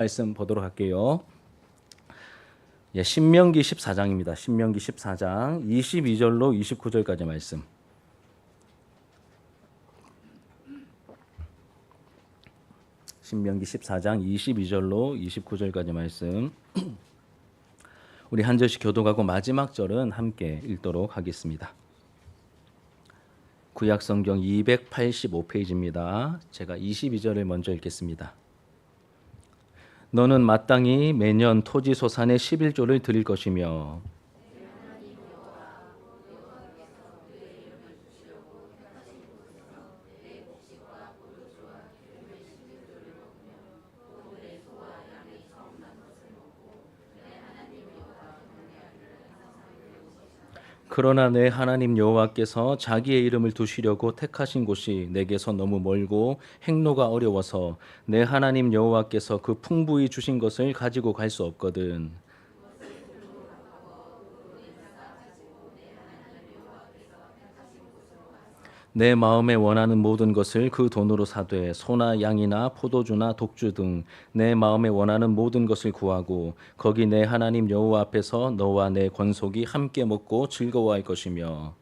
말씀 보도록 할게요. 예, 신명기 14장입니다. 신명기 14장 22절로 29절까지 말씀. 신명기 14장 22절로 29절까지 말씀. 우리 한 절씩 교독하고 마지막 절은 함께 읽도록 하겠습니다. 구약성경 285페이지입니다. 제가 22절을 먼저 읽겠습니다. 너는 마땅히 매년 토지 소산의 11조를 드릴 것이며 그러나 내 하나님 여호와께서 자기의 이름을 두시려고 택하신 곳이 내게서 너무 멀고 행로가 어려워서 내 하나님 여호와께서 그 풍부히 주신 것을 가지고 갈 수 없거든. 내 마음에 원하는 모든 것을 그 돈으로 사되 소나 양이나 포도주나 독주 등 내 마음에 원하는 모든 것을 구하고 거기 내 하나님 여호와 앞에서 너와 내 권속이 함께 먹고 즐거워할 것이며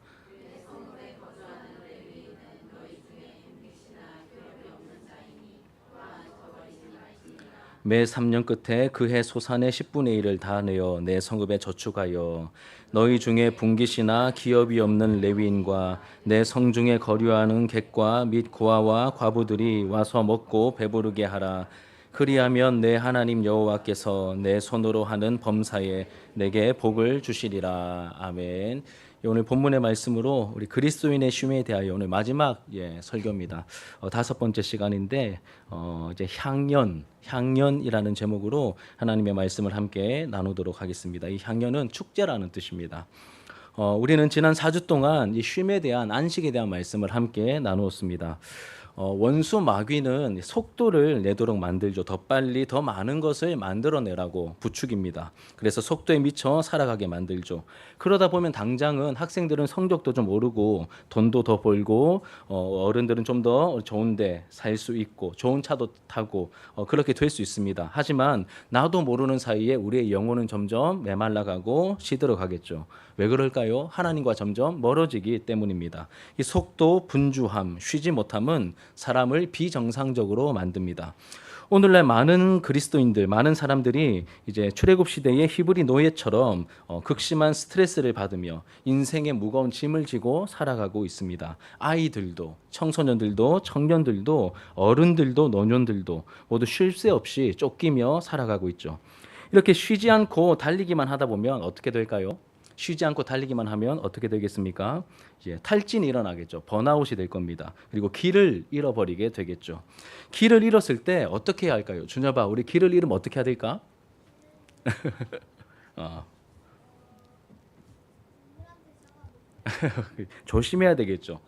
매 3년 끝에 그해 소산의 10분의 1을 다 내어 내 성읍에 저축하여 너희 중에 분깃이나 기업이 없는 레위인과 내 성중에 거류하는 객과 및 고아와 과부들이 와서 먹고 배부르게 하라. 그리하면 내 하나님 여호와께서 내 손으로 하는 범사에 내게 복을 주시리라. 아멘. 오늘 본문의 말씀으로 우리 그리스도인의 쉼에 대하여 오늘 마지막 설교입니다. 5번째 시간인데 이제 향년이라는 제목으로 하나님의 말씀을 함께 나누도록 하겠습니다. 이 향년은 축제라는 뜻입니다. 우리는 지난 4주 동안 이 쉼에 대한 안식에 대한 말씀을 함께 나누었습니다. 원수 마귀는 속도를 내도록 만들죠. 더 빨리 더 많은 것을 만들어내라고 부추깁니다. 그래서 속도에 미쳐 살아가게 만들죠. 그러다 보면 당장은 학생들은 성적도 좀 오르고 돈도 더 벌고 어른들은 좀 더 좋은데 살 수 있고 좋은 차도 타고 그렇게 될 수 있습니다. 하지만 나도 모르는 사이에 우리의 영혼은 점점 메말라가고 시들어가겠죠. 왜 그럴까요? 하나님과 점점 멀어지기 때문입니다. 이 속도, 분주함, 쉬지 못함은 사람을 비정상적으로 만듭니다. 오늘날 많은 그리스도인들, 많은 사람들이 이제 출애굽 시대의 히브리 노예처럼 극심한 스트레스를 받으며 인생의 무거운 짐을 지고 살아가고 있습니다. 아이들도, 청소년들도, 청년들도, 어른들도, 노년들도 모두 쉴 새 없이 쫓기며 살아가고 있죠. 이렇게 쉬지 않고 달리기만 하다 보면 어떻게 될까요? 쉬지 않고 달리기만 하면 어떻게 되겠습니까? 탈진이 일어나겠죠. 번아웃이 될 겁니다. 그리고 길을 잃어버리게 되겠죠. 길을 잃었을 때 어떻게 해야 할까요? 준여봐, 우리 길을 잃으면 어떻게 해야 될까? 조심해야 되겠죠.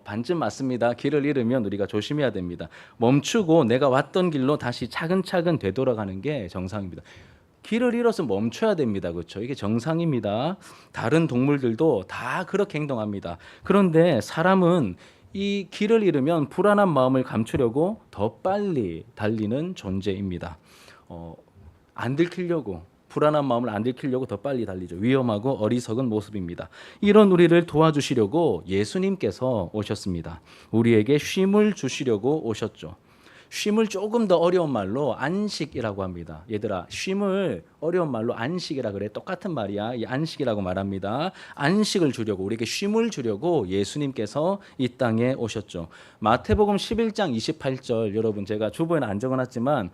반쯤 맞습니다. 길을 잃으면 우리가 조심해야 됩니다. 멈추고 내가 왔던 길로 다시 차근차근 되돌아가는 게 정상입니다. 길을 잃어서 멈춰야 됩니다. 그렇죠? 이게 정상입니다. 다른 동물들도 다 그렇게 행동합니다. 그런데 사람은 이 길을 잃으면 불안한 마음을 감추려고 더 빨리 달리는 존재입니다. 안 들키려고, 불안한 마음을 안 들키려고 더 빨리 달리죠. 위험하고 어리석은 모습입니다. 이런 우리를 도와주시려고 예수님께서 오셨습니다. 우리에게 쉼을 주시려고 오셨죠. 쉼을 조금 더 어려운 말로 안식이라고 합니다. 얘들아, 쉼을 어려운 말로 안식이라 그래. 똑같은 말이야. 이 안식이라고 말합니다. 안식을 주려고, 우리에게 쉼을 주려고 예수님께서 이 땅에 오셨죠. 마태복음 11장 28절, 여러분 제가 주보에는 안 적어놨지만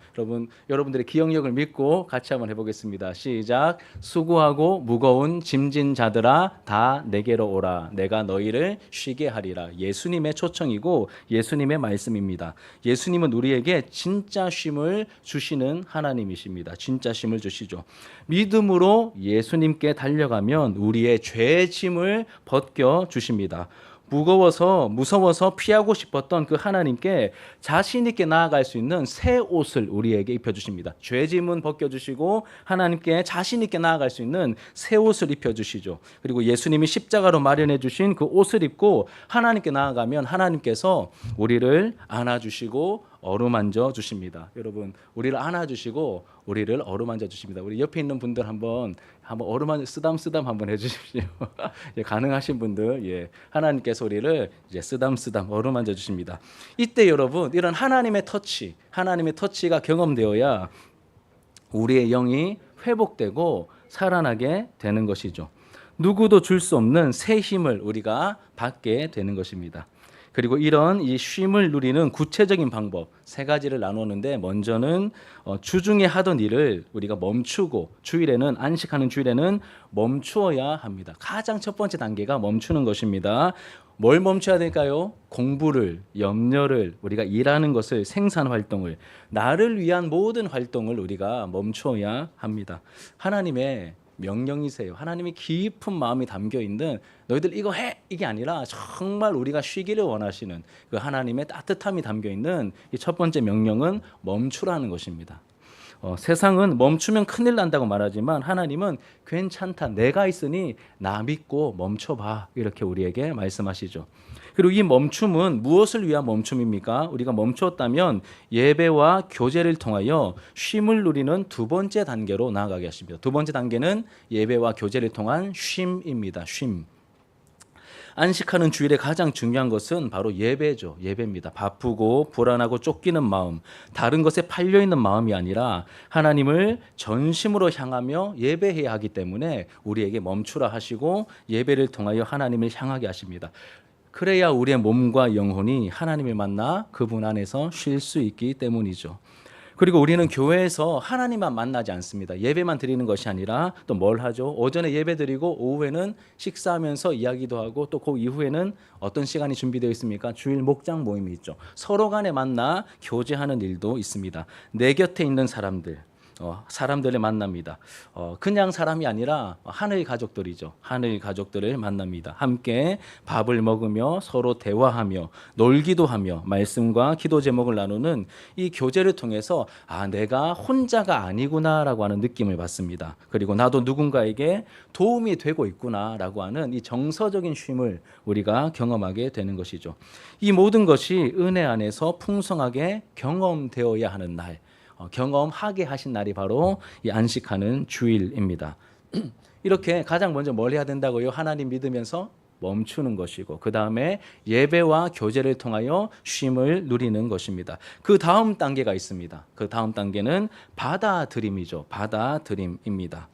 여러분들의 기억력을 믿고 같이 한번 해보겠습니다. 시작. 수고하고 무거운 짐진 자들아 다 내게로 오라. 내가 너희를 쉬게 하리라. 예수님의 초청이고 예수님의 말씀입니다. 예수님은 우리에게 진짜 쉼을 주시는 하나님이십니다. 진짜 쉼을 주시죠. 믿음으로 예수님께 달려가면 우리의 죄의 짐을 벗겨 주십니다. 무서워서 피하고 싶었던 그 하나님께 자신 있게 나아갈 수 있는 새 옷을 우리에게 입혀주십니다. 죄짐은 벗겨주시고 하나님께 자신 있게 나아갈 수 있는 새 옷을 입혀주시죠. 그리고 예수님이 십자가로 마련해 주신 그 옷을 입고 하나님께 나아가면 하나님께서 우리를 안아주시고 어루만져 주십니다. 여러분, 우리를 안아주시고 우리를 어루만져 주십니다. 우리 옆에 있는 분들 한번 어루만져 쓰담쓰담 한번 해주십시오. 예, 가능하신 분들, 예, 하나님께서 우리를 이제 쓰담쓰담 어루만져 주십니다. 이때 여러분, 이런 하나님의 터치가 경험되어야 우리의 영이 회복되고 살아나게 되는 것이죠. 누구도 줄 수 없는 새 힘을 우리가 받게 되는 것입니다. 그리고 이런 이 쉼을 누리는 구체적인 방법 세 가지를 나누었는데, 먼저는 주중에 하던 일을 우리가 멈추고 안식하는 주일에는 멈추어야 합니다. 가장 첫 번째 단계가 멈추는 것입니다. 뭘 멈춰야 될까요? 공부를, 염려를, 우리가 일하는 것을, 생산 활동을, 나를 위한 모든 활동을 우리가 멈추어야 합니다. 하나님의 명령이세요. 하나님이 깊은 마음이 담겨 있는, 너희들 이거 해, 이게 아니라 정말 우리가 쉬기를 원하시는 그 하나님의 따뜻함이 담겨 있는 이 첫 번째 명령은 멈추라는 것입니다. 세상은 멈추면 큰일 난다고 말하지만 하나님은 괜찮다, 내가 있으니 나 믿고 멈춰봐, 이렇게 우리에게 말씀하시죠. 그리고 이 멈춤은 무엇을 위한 멈춤입니까? 우리가 멈추었다면 예배와 교제를 통하여 쉼을 누리는 두 번째 단계로 나아가게 하십니다. 두 번째 단계는 예배와 교제를 통한 쉼입니다. 쉼. 안식하는 주일에 가장 중요한 것은 바로 예배죠. 예배입니다. 바쁘고 불안하고 쫓기는 마음, 다른 것에 팔려 있는 마음이 아니라 하나님을 전심으로 향하며 예배해야 하기 때문에 우리에게 멈추라 하시고 예배를 통하여 하나님을 향하게 하십니다. 그래야 우리의 몸과 영혼이 하나님을 만나 그분 안에서 쉴 수 있기 때문이죠. 그리고 우리는 교회에서 하나님만 만나지 않습니다. 예배만 드리는 것이 아니라 또 뭘 하죠? 오전에 예배 드리고 오후에는 식사하면서 이야기도 하고, 또 그 이후에는 어떤 시간이 준비되어 있습니까? 주일 목장 모임이 있죠. 서로 간에 만나 교제하는 일도 있습니다. 내 곁에 있는 사람들을 만납니다. 그냥 사람이 아니라 하늘 가족들이죠. 하늘 가족들을 만납니다. 함께 밥을 먹으며 서로 대화하며 놀기도 하며 말씀과 기도 제목을 나누는 이 교제를 통해서 내가 혼자가 아니구나라고 하는 느낌을 받습니다. 그리고 나도 누군가에게 도움이 되고 있구나라고 하는 이 정서적인 쉼을 우리가 경험하게 되는 것이죠. 이 모든 것이 은혜 안에서 풍성하게 경험되어야 하는 날, 경험하게 하신 날이 바로 이 안식하는 주일입니다. 이렇게 가장 먼저 뭘 해야 된다고요? 하나님 믿으면서 멈추는 것이고, 그 다음에 예배와 교제를 통하여 쉼을 누리는 것입니다. 그 다음 단계가 있습니다. 그 다음 단계는 받아들임이죠. 받아들임입니다.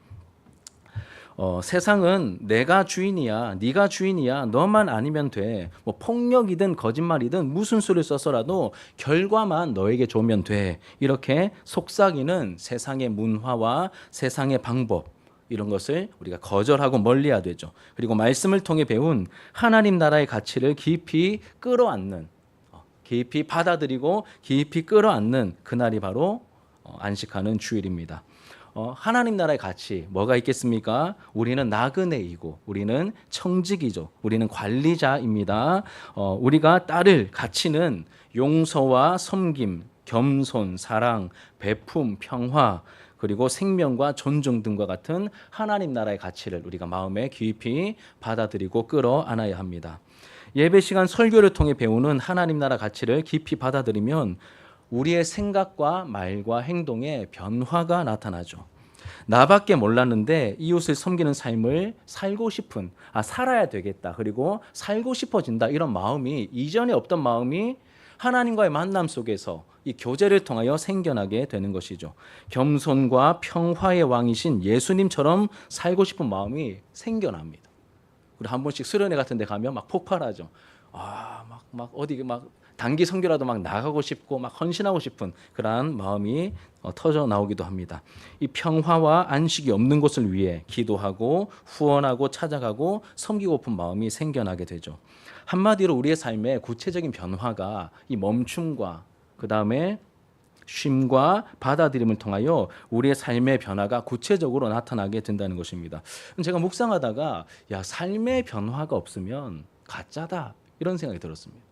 세상은 내가 주인이야, 네가 주인이야, 너만 아니면 돼, 뭐 폭력이든 거짓말이든 무슨 수를 써서라도 결과만 너에게 좋으면 돼, 이렇게 속삭이는 세상의 문화와 세상의 방법, 이런 것을 우리가 거절하고 멀리해야 되죠. 그리고 말씀을 통해 배운 하나님 나라의 가치를 깊이 끌어안는, 깊이 받아들이고 깊이 끌어안는 그날이 바로 안식하는 주일입니다. 하나님 나라의 가치 뭐가 있겠습니까? 우리는 나그네이고 우리는 청직이죠. 우리는 관리자입니다. 우리가 따를 가치는 용서와 섬김, 겸손, 사랑, 베품, 평화, 그리고 생명과 존중 등과 같은 하나님 나라의 가치를 우리가 마음에 깊이 받아들이고 끌어안아야 합니다. 예배 시간 설교를 통해 배우는 하나님 나라 가치를 깊이 받아들이면 우리의 생각과 말과 행동에 변화가 나타나죠. 나밖에 몰랐는데 이웃을 섬기는 삶을 살고 싶은, 살아야 되겠다, 그리고 살고 싶어진다, 이런 마음이, 이전에 없던 마음이 하나님과의 만남 속에서 이 교제를 통하여 생겨나게 되는 것이죠. 겸손과 평화의 왕이신 예수님처럼 살고 싶은 마음이 생겨납니다. 그리고 한 번씩 수련회 같은 데 가면 막 폭발하죠. 어디 단기 선교라도 막 나가고 싶고 막 헌신하고 싶은 그러한 마음이 터져 나오기도 합니다. 이 평화와 안식이 없는 곳을 위해 기도하고 후원하고 찾아가고 섬기고픈 마음이 생겨나게 되죠. 한마디로 우리의 삶의 구체적인 변화가 이 멈춤과 그 다음에 쉼과 받아들임을 통하여 우리의 삶의 변화가 구체적으로 나타나게 된다는 것입니다. 제가 묵상하다가 삶의 변화가 없으면 가짜다, 이런 생각이 들었습니다.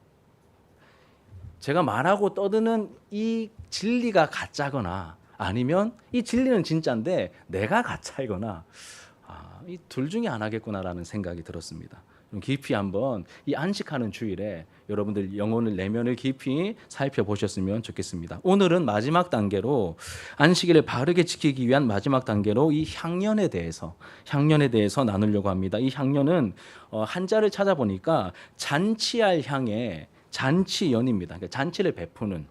제가 말하고 떠드는 이 진리가 가짜거나 아니면 이 진리는 진짜인데 내가 가짜이거나 이 둘 중에 하나겠구나라는 생각이 들었습니다. 깊이 한번 이 안식하는 주일에 여러분들 영혼을 내면을 깊이 살펴보셨으면 좋겠습니다. 오늘은 마지막 단계로 안식일을 바르게 지키기 위한 마지막 단계로 이 향년에 대해서 나누려고 합니다. 이 향년은 한자를 찾아보니까 잔치할 향의 잔치연입니다. 그러니까 잔치를 베푸는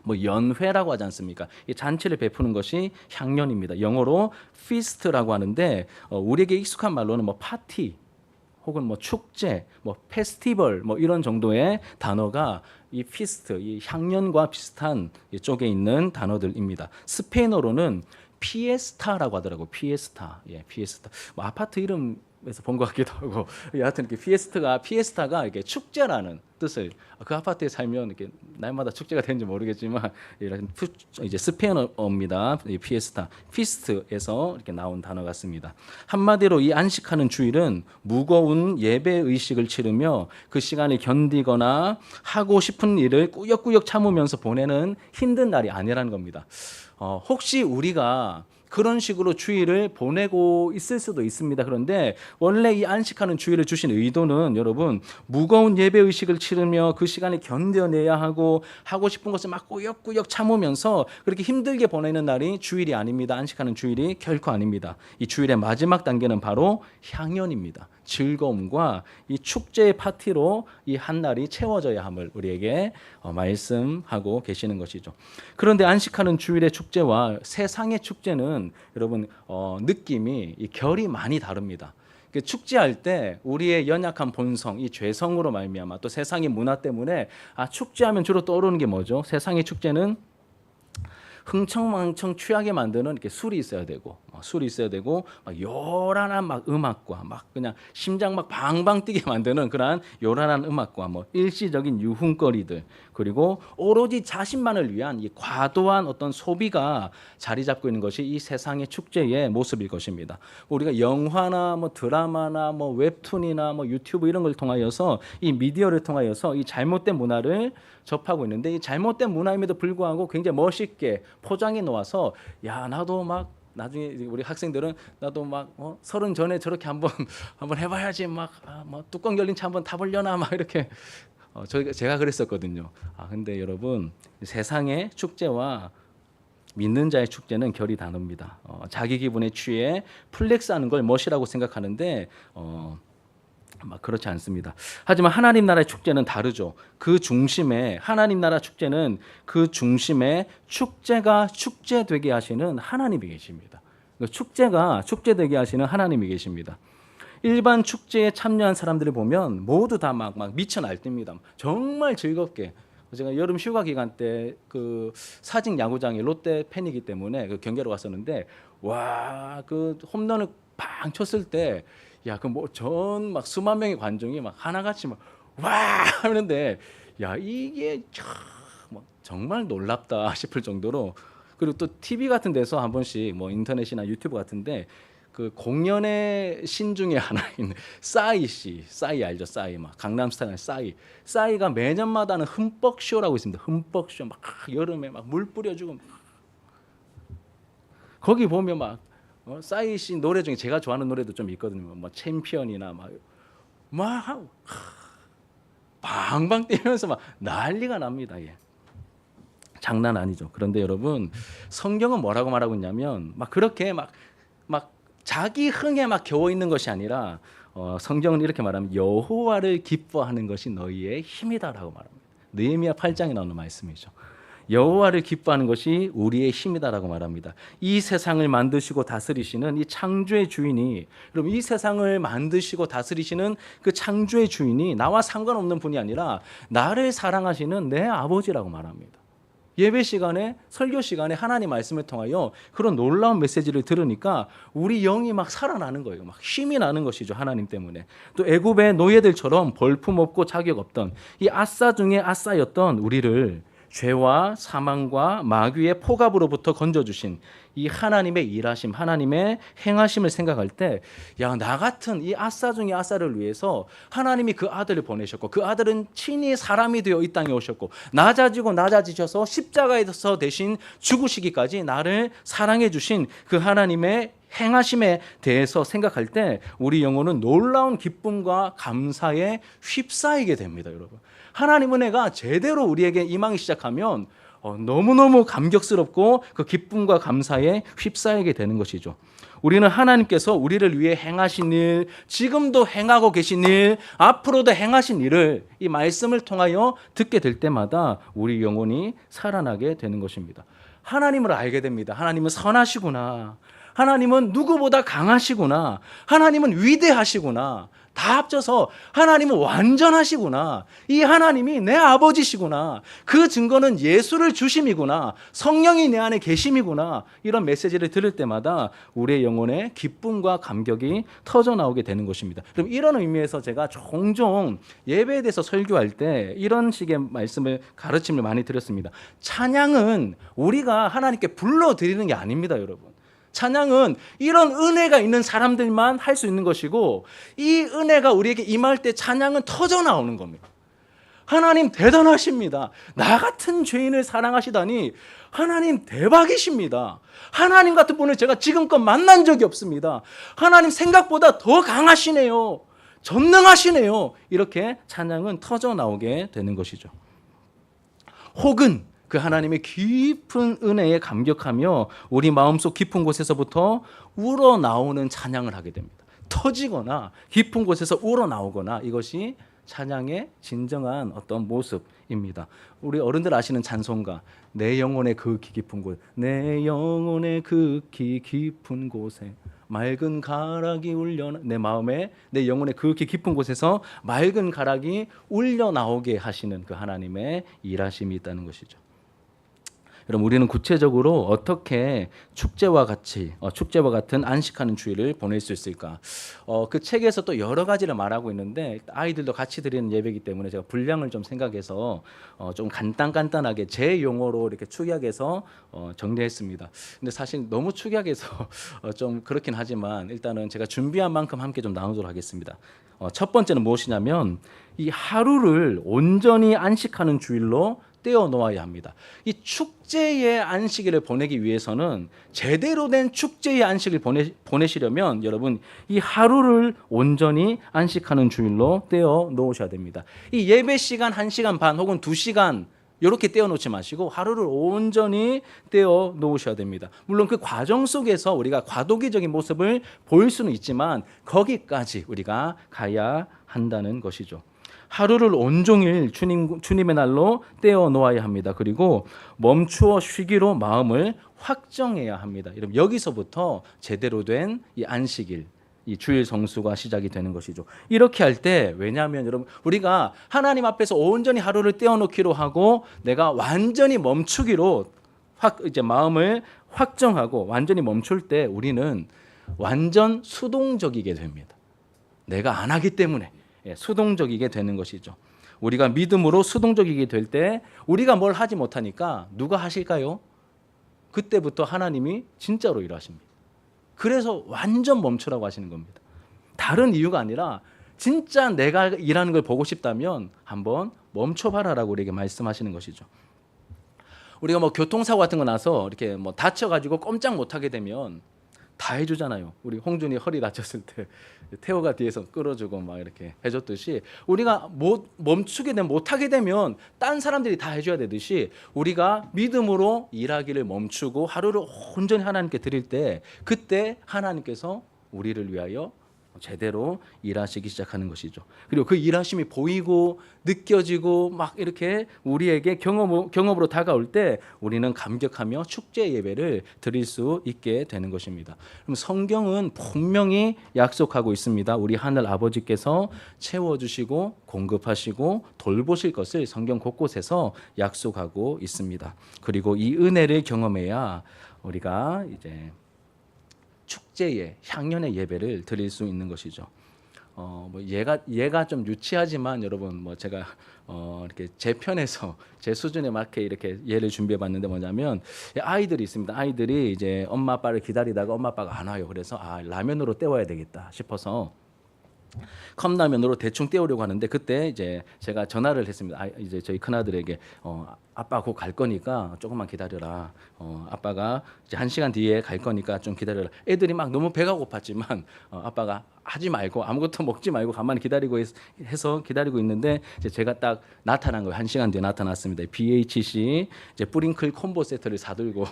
뭐 연회라고 하지 않습니까? 이 잔치를 베푸는 것이 향년입니다. 영어로 feast라고 하는데 우리에게 익숙한 말로는 뭐 파티 혹은 뭐 축제, 뭐 페스티벌 뭐 이런 정도의 단어가 이 피스트, 이 향년과 비슷한 쪽에 있는 단어들입니다. 스페인어로는 피에스타라고 하더라고. 피에스타. 예, 피에스타. 뭐 아파트 이름에서 본 것 같기도 하고. 여하튼 이렇게 피에스타가 이렇게 축제라는 뜻을 그 아파트에 살면 이렇게 날마다 축제가 되는지 모르겠지만 이런 이제 스페인어입니다. 이 피에스타, 피스트에서 이렇게 나온 단어 같습니다. 한마디로 이 안식하는 주일은 무거운 예배 의식을 치르며 그 시간을 견디거나 하고 싶은 일을 꾸역꾸역 참으면서 보내는 힘든 날이 아니라는 겁니다. 혹시 우리가 그런 식으로 주일을 보내고 있을 수도 있습니다. 그런데 원래 이 안식하는 주일을 주신 의도는 여러분 무거운 예배 의식을 치르며 그 시간을 견뎌내야 하고 싶은 것을 막 꾸역꾸역 참으면서 그렇게 힘들게 보내는 날이 주일이 아닙니다. 안식하는 주일이 결코 아닙니다. 이 주일의 마지막 단계는 바로 향연입니다. 즐거움과 이 축제의 파티로 이 한 날이 채워져야 함을 우리에게 말씀하고 계시는 것이죠. 그런데 안식하는 주일의 축제와 세상의 축제는 여러분 느낌이 이 결이 많이 다릅니다. 축제할 때 우리의 연약한 본성, 이 죄성으로 말미암아 또 세상의 문화 때문에 축제하면 주로 떠오르는 게 뭐죠? 세상의 축제는 흥청망청 취하게 만드는 이렇게 술이 있어야 되고 막 요란한 막 음악과 막 그냥 심장 막 방방 뛰게 만드는 그러한 요란한 음악과 뭐 일시적인 유흥거리들 그리고 오로지 자신만을 위한 이 과도한 어떤 소비가 자리 잡고 있는 것이 이 세상의 축제의 모습일 것입니다. 우리가 영화나 뭐 드라마나 뭐 웹툰이나 뭐 유튜브 이런 걸 통하여서 이 미디어를 통하여서 이 잘못된 문화를 접하고 있는데 이 잘못된 문화임에도 불구하고 굉장히 멋있게 포장해 놓아서 야 나도 막 나중에 우리 학생들은 나도 막 30 전에 저렇게 한번 해봐야지 막 뭐 뚜껑 열린 차 한번 타보려나 막 이렇게 제가 그랬었거든요. 근데 여러분 세상의 축제와 믿는 자의 축제는 결이 다릅니다. 자기 기분에 취해 플렉스하는 걸 멋이라고 생각하는데 막 그렇지 않습니다. 하지만 하나님 나라의 축제는 다르죠. 그 중심에 하나님 나라 축제는 그 중심에 축제가 축제되게 하시는 하나님이 계십니다. 축제가 축제되게 하시는 하나님이 계십니다. 일반 축제에 참여한 사람들을 보면 모두 다 막 미쳐 날뜁니다. 정말 즐겁게. 제가 여름 휴가 기간 때 그 사직 야구장에 롯데 팬이기 때문에 그 경기로 갔었는데 와 그 홈런을 팡 쳤을 때 야, 그 뭐 전 막 수만 명의 관중이 막 하나같이 막 와 하는데 야 이게 뭐 정말 놀랍다 싶을 정도로 그리고 또 TV 같은 데서 한 번씩 뭐 인터넷이나 유튜브 같은데 그 공연의 신 중에 하나인 싸이 씨, 싸이 알죠? 싸이 막 강남스타일 싸이가 매년마다 하는 흠뻑 쇼라고 있습니다. 흠뻑 쇼 막 여름에 막 물 뿌려주고 거기 보면 막 싸이 씨 노래 중에 제가 좋아하는 노래도 좀 있거든요. 뭐 챔피언이나 막 방방 뛰면서 막 난리가 납니다. 예. 장난 아니죠. 그런데 여러분 성경은 뭐라고 말하고 있냐면 막 그렇게 막 자기 흥에 막 겨워 있는 것이 아니라 성경은 이렇게 말하면 여호와를 기뻐하는 것이 너희의 힘이다라고 말합니다. 느헤미야 8장에 나오는 말씀이죠. 여호와를 기뻐하는 것이 우리의 힘이다라고 말합니다. 이 세상을 만드시고 다스리시는 이 창조의 주인이 그럼 이 세상을 만드시고 다스리시는 그 창조의 주인이 나와 상관없는 분이 아니라 나를 사랑하시는 내 아버지라고 말합니다. 예배 시간에 설교 시간에 하나님 말씀을 통하여 그런 놀라운 메시지를 들으니까 우리 영이 막 살아나는 거예요. 막 힘이 나는 것이죠. 하나님 때문에. 또 애굽의 노예들처럼 볼품 없고 자격 없던 이 아싸 중에 아싸였던 우리를 죄와 사망과 마귀의 포갑으로부터 건져주신 이 하나님의 일하심, 하나님의 행하심을 생각할 때 야, 나 같은 이 아싸 중에 아싸를 위해서 하나님이 그 아들을 보내셨고 그 아들은 친히 사람이 되어 이 땅에 오셨고 낮아지셔서 십자가에서 대신 죽으시기까지 나를 사랑해 주신 그 하나님의 행하심에 대해서 생각할 때 우리 영혼은 놀라운 기쁨과 감사에 휩싸이게 됩니다, 여러분. 하나님 은혜가 제대로 우리에게 임하기 시작하면 너무너무 감격스럽고 그 기쁨과 감사에 휩싸이게 되는 것이죠. 우리는 하나님께서 우리를 위해 행하신 일, 지금도 행하고 계신 일, 앞으로도 행하신 일을 이 말씀을 통하여 듣게 될 때마다 우리 영혼이 살아나게 되는 것입니다. 하나님을 알게 됩니다. 하나님은 선하시구나. 하나님은 누구보다 강하시구나. 하나님은 위대하시구나. 다 합쳐서 하나님은 완전하시구나. 이 하나님이 내 아버지시구나. 그 증거는 예수를 주심이구나. 성령이 내 안에 계심이구나. 이런 메시지를 들을 때마다 우리의 영혼에 기쁨과 감격이 터져나오게 되는 것입니다. 그럼 이런 의미에서 제가 종종 예배에 대해서 설교할 때 이런 식의 말씀을 가르침을 많이 드렸습니다. 찬양은 우리가 하나님께 불러드리는 게 아닙니다, 여러분. 찬양은 이런 은혜가 있는 사람들만 할 수 있는 것이고, 이 은혜가 우리에게 임할 때 찬양은 터져 나오는 겁니다. 하나님 대단하십니다. 나 같은 죄인을 사랑하시다니 하나님 대박이십니다. 하나님 같은 분을 제가 지금껏 만난 적이 없습니다. 하나님 생각보다 더 강하시네요. 전능하시네요. 이렇게 찬양은 터져 나오게 되는 것이죠. 혹은 그 하나님의 깊은 은혜에 감격하며 우리 마음속 깊은 곳에서부터 우러나오는 찬양을 하게 됩니다. 터지거나 깊은 곳에서 우러나오거나, 이것이 찬양의 진정한 어떤 모습입니다. 우리 어른들 아시는 찬송가, 내 영혼의 극히 깊은 곳, 내 영혼의 극히 깊은 곳에 맑은 가락이 울려, 내 마음에, 내 영혼의 극히 깊은 곳에서 맑은 가락이 울려 나오게 하시는 그 하나님의 일하심이 있다는 것이죠. 여러분, 우리는 구체적으로 어떻게 축제와 같은 안식하는 주일을 보낼 수 있을까? 그 책에서 또 여러 가지를 말하고 있는데, 아이들도 같이 드리는 예배이기 때문에 제가 분량을 좀 생각해서 좀 간단하게 제 용어로 이렇게 축약해서 정리했습니다. 근데 사실 너무 축약해서 좀 그렇긴 하지만 일단은 제가 준비한 만큼 함께 좀 나누도록 하겠습니다. 첫 번째는 무엇이냐면, 이 하루를 온전히 안식하는 주일로 떼어 놓아야 합니다. 이 축제의 안식일을 보내기 위해서는, 제대로 된 축제의 안식을 보내시려면 여러분, 이 하루를 온전히 안식하는 주일로 떼어 놓으셔야 됩니다. 이 예배 시간 1시간 반 혹은 2시간 이렇게 떼어 놓지 마시고 하루를 온전히 떼어 놓으셔야 됩니다. 물론 그 과정 속에서 우리가 과도기적인 모습을 보일 수는 있지만 거기까지 우리가 가야 한다는 것이죠. 하루를 온종일 주님의 날로 떼어 놓아야 합니다. 그리고 멈추어 쉬기로 마음을 확정해야 합니다. 여기서부터 제대로 된 이 안식일, 이 주일 성수가 시작이 되는 것이죠. 이렇게 할 때, 왜냐하면 여러분, 우리가 하나님 앞에서 온전히 하루를 떼어 놓기로 하고 내가 완전히 멈추기로 이제 마음을 확정하고 완전히 멈출 때 우리는 완전 수동적이게 됩니다. 내가 안 하기 때문에 수동적이게 되는 것이죠. 우리가 믿음으로 수동적이게 될 때 우리가 뭘 하지 못하니까 누가 하실까요? 그때부터 하나님이 진짜로 일하십니다. 그래서 완전 멈추라고 하시는 겁니다. 다른 이유가 아니라 진짜 내가 일하는 걸 보고 싶다면 한번 멈춰봐라라고 우리에게 말씀하시는 것이죠. 우리가 교통사고 같은 거 나서 이렇게 다쳐가지고 꼼짝 못하게 되면 다 해주잖아요. 우리 홍준이 허리 다쳤을 때 태호가 뒤에서 끌어주고 막 이렇게 해줬듯이, 우리가 멈추게 되면, 못하게 되면 딴 사람들이 다 해줘야 되듯이, 우리가 믿음으로 일하기를 멈추고 하루를 온전히 하나님께 드릴 때, 그때 하나님께서 우리를 위하여 제대로 일하시기 시작하는 것이죠. 그리고 그 일하심이 보이고 느껴지고 막 이렇게 우리에게 경험으로 다가올 때 우리는 감격하며 축제 예배를 드릴 수 있게 되는 것입니다. 그럼 성경은 분명히 약속하고 있습니다. 우리 하늘 아버지께서 채워주시고 공급하시고 돌보실 것을 성경 곳곳에서 약속하고 있습니다. 그리고 이 은혜를 경험해야 우리가 이제 축제의 향연의 예배를 드릴 수 있는 것이죠. 얘가 좀 유치하지만 여러분, 제가 이렇게 제 편에서 제 수준에 맞게 이렇게 예를 준비해봤는데, 뭐냐면 아이들이 있습니다. 아이들이 이제 엄마 아빠를 기다리다가 엄마 아빠가 안 와요. 그래서 라면으로 때워야 되겠다 싶어서 컵라면으로 대충 때우려고 하는데, 그때 이제 제가 전화를 했습니다. 이제 저희 큰아들에게 아빠 곧 갈 거니까 조금만 기다려라. 아빠가 이제 1시간 뒤에 갈 거니까 좀 기다려라. 애들이 막 너무 배가 고팠지만 아빠가 하지 말고 아무것도 먹지 말고 가만히 기다리고 해서 기다리고 있는데 이제 제가 딱 나타난 거예요. 1시간 뒤에 나타났습니다. BHC 이제 뿌링클 콤보 세트를 사들고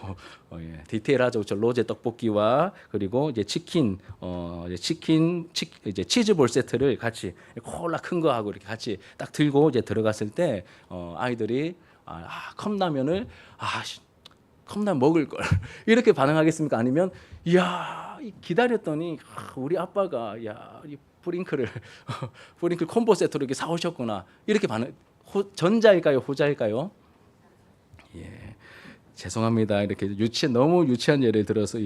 예, 디테일하죠. 저 로제 떡볶이와 그리고 이제 이제 치즈볼 세트를 같이 콜라 큰 거 하고 이렇게 같이 딱 들고 이제 들어갔을 때 아이들이 컵라면을 컵라면 먹을 걸 이렇게 반응하겠습니까? 아니면 이야 기다렸더니 우리 아빠가 이 뿌링클을 뿌링클 콤보 세트로 이렇게 사오셨구나 이렇게 반응. 전자일까요? 호자일까요? 예. 죄송합니다. 이렇게 너무 유치한 예를 들어서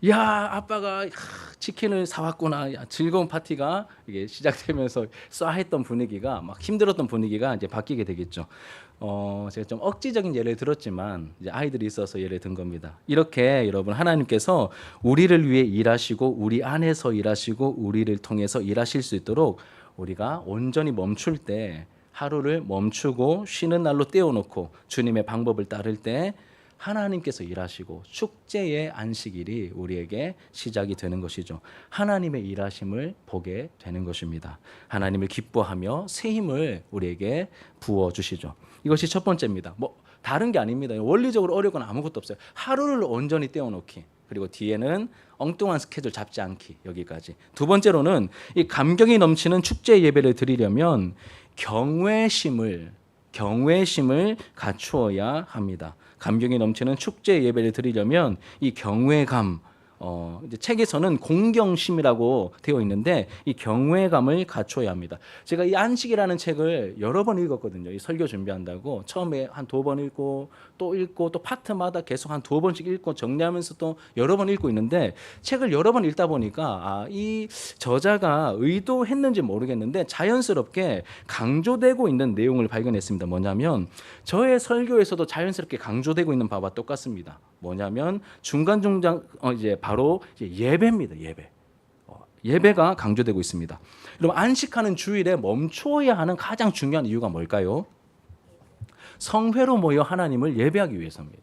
야 아빠가 치킨을 사왔구나. 즐거운 파티가 이게 시작되면서 쏴했던 분위기가 막 힘들었던 분위기가 이제 바뀌게 되겠죠. 제가 좀 억지적인 예를 들었지만 이제 아이들이 있어서 예를 든 겁니다. 이렇게 여러분 하나님께서 우리를 위해 일하시고 우리 안에서 일하시고 우리를 통해서 일하실 수 있도록 우리가 온전히 멈출 때 하루를 멈추고 쉬는 날로 떼어놓고 주님의 방법을 따를 때 하나님께서 일하시고 축제의 안식일이 우리에게 시작이 되는 것이죠. 하나님의 일하심을 보게 되는 것입니다. 하나님을 기뻐하며 새 힘을 우리에게 부어주시죠. 이것이 첫 번째입니다. 다른 게 아닙니다. 원리적으로 어려거나 아무것도 없어요. 하루를 온전히 떼어놓기. 그리고 뒤에는 엉뚱한 스케줄 잡지 않기. 여기까지. 두 번째로는 이 감격이 넘치는 축제 예배를 드리려면 경외심을 갖추어야 합니다. 감격이 넘치는 축제 예배를 드리려면 이 경외감, 이제 책에서는 공경심이라고 되어 있는데 이 경외감을 갖춰야 합니다. 제가 이 안식이라는 책을 여러 번 읽었거든요. 이 설교 준비한다고 처음에 한 2번 읽고 또 파트마다 계속 한 2번씩 읽고 정리하면서 또 여러 번 읽고 있는데 책을 여러 번 읽다 보니까 이 저자가 의도했는지 모르겠는데 자연스럽게 강조되고 있는 내용을 발견했습니다. 뭐냐면 저의 설교에서도 자연스럽게 강조되고 있는 바와 똑같습니다. 뭐냐면 중간중간 이제 바로 예배입니다. 예배가 강조되고 있습니다. 여러분 안식하는 주일에 멈춰야 하는 가장 중요한 이유가 뭘까요? 성회로 모여 하나님을 예배하기 위해서입니다.